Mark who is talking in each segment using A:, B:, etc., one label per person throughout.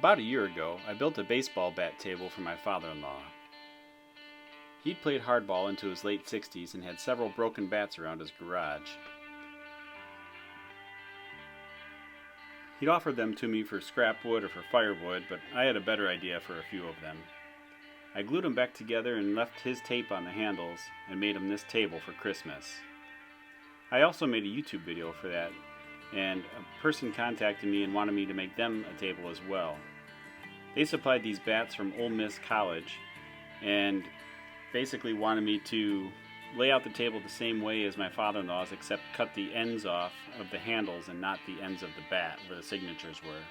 A: About a year ago, I built a baseball bat table for my father-in-law. He'd played hardball into his late 60s and had several broken bats around his garage. He'd offered them to me for scrap wood or for firewood, but I had a better idea for a few of them. I glued them back together and left his tape on the handles and made him this table for Christmas. I also made a YouTube video for that, and a person contacted me and wanted me to make them a table as well. They supplied these bats from Ole Miss College and basically wanted me to lay out the table the same way as my father-in-law's, except cut the ends off of the handles and not the ends of the bat where the signatures were.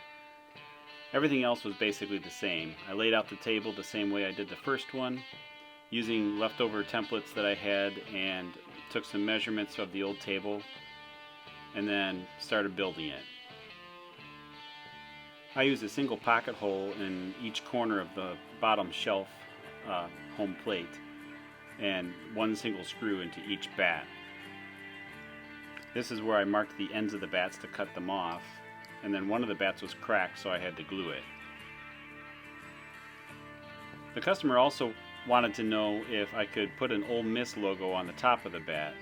A: Everything else was basically the same. I laid out the table the same way I did the first one, using leftover templates that I had, and took some measurements of the old table and then started building it. I used a single pocket hole in each corner of the bottom shelf home plate and one single screw into each bat. This is where I marked the ends of the bats to cut them off, and then one of the bats was cracked, so I had to glue it. The customer also wanted to know if I could put an Ole Miss logo on the top of the bat.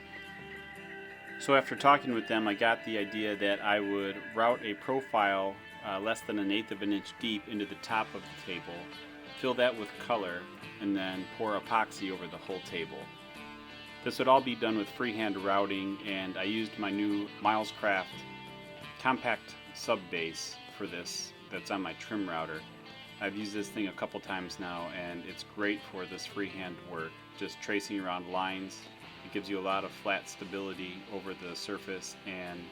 A: So after talking with them, I got the idea that I would route a profile less than 1/8 of an inch deep into the top of the table, fill that with color, and then pour epoxy over the whole table. This would all be done with freehand routing, and I used my new Milescraft compact sub base for this that's on my trim router. I've used this thing a couple times now, and it's great for this freehand work, just tracing around lines. It gives you a lot of flat stability over the surface and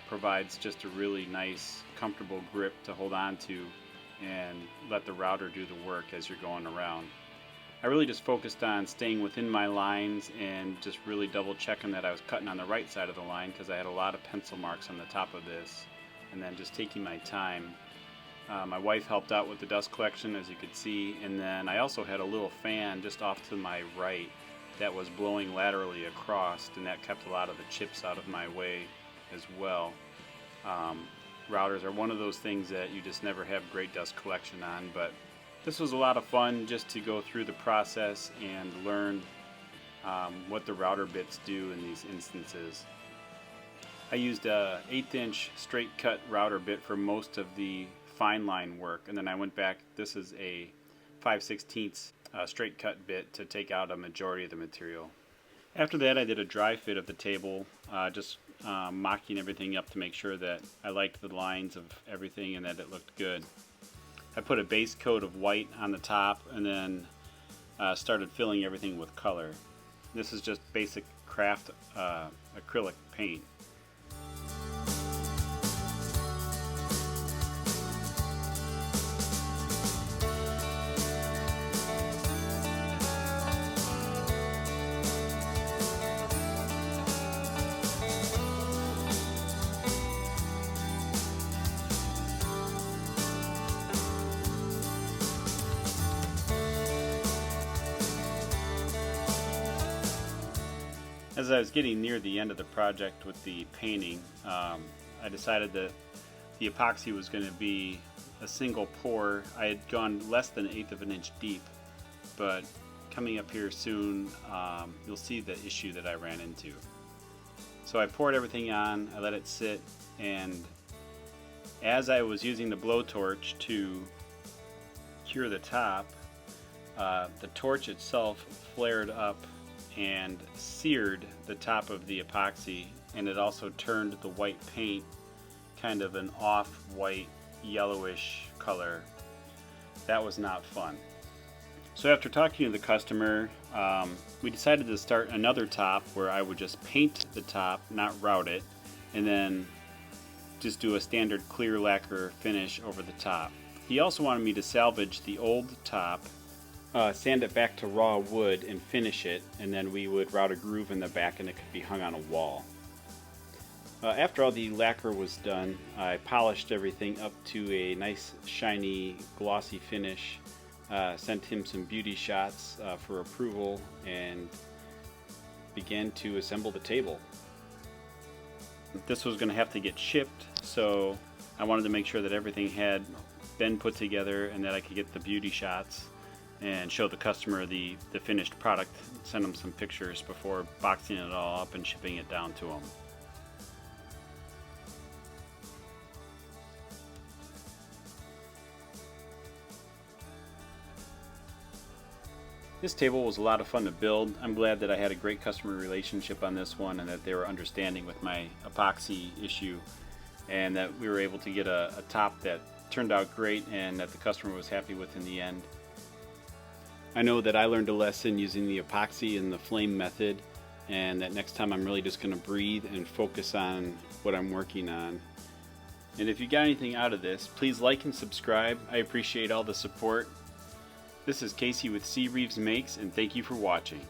A: provides just a really nice, comfortable grip to hold on to and let the router do the work as you're going around. I really just focused on staying within my lines and just really double checking that I was cutting on the right side of the line, because I had a lot of pencil marks on the top of this, and then just taking my time. My wife helped out with the dust collection, as you could see, and then I also had a little fan just off to my right that was blowing laterally across, and that kept a lot of the chips out of my way as well. Routers are one of those things that you just never have great dust collection on, but this was a lot of fun just to go through the process and learn what the router bits do in these instances. I used a 1/8 inch straight cut router bit for most of the fine line work, and then I went back. This is a 5/16 straight cut bit to take out a majority of the material. After that, I did a dry fit of the table, just mocking everything up to make sure that I liked the lines of everything and that it looked good. I put a base coat of white on the top and then started filling everything with color. This is just basic craft acrylic paint. As I was getting near the end of the project with the painting, I decided that the epoxy was going to be a single pour. I had gone less than 1/8 of an inch deep, but coming up here soon, you'll see the issue that I ran into. So I poured everything on, I let it sit, and as I was using the blowtorch to cure the top, the torch itself flared up and seared the top of the epoxy, and it also turned the white paint kind of an off-white yellowish color. That was not fun. So after talking to the customer, we decided to start another top where I would just paint the top, not route it, and then just do a standard clear lacquer finish over the top. He also wanted me to salvage the old top, sand it back to raw wood and finish it, and then we would route a groove in the back and it could be hung on a wall. After all the lacquer was done, I polished everything up to a nice shiny glossy finish, sent him some beauty shots for approval, and began to assemble the table. This was going to have to get shipped, so I wanted to make sure that everything had been put together and that I could get the beauty shots and show the customer the finished product, send them some pictures before boxing it all up and shipping it down to them. This table was a lot of fun to build. I'm glad that I had a great customer relationship on this one and that they were understanding with my epoxy issue, and that we were able to get a top that turned out great and that the customer was happy with in the end. I know that I learned a lesson using the epoxy and the flame method, and that next time I'm really just going to breathe and focus on what I'm working on. And if you got anything out of this, please like and subscribe. I appreciate all the support. This is Casey with CReeves Makes, and thank you for watching.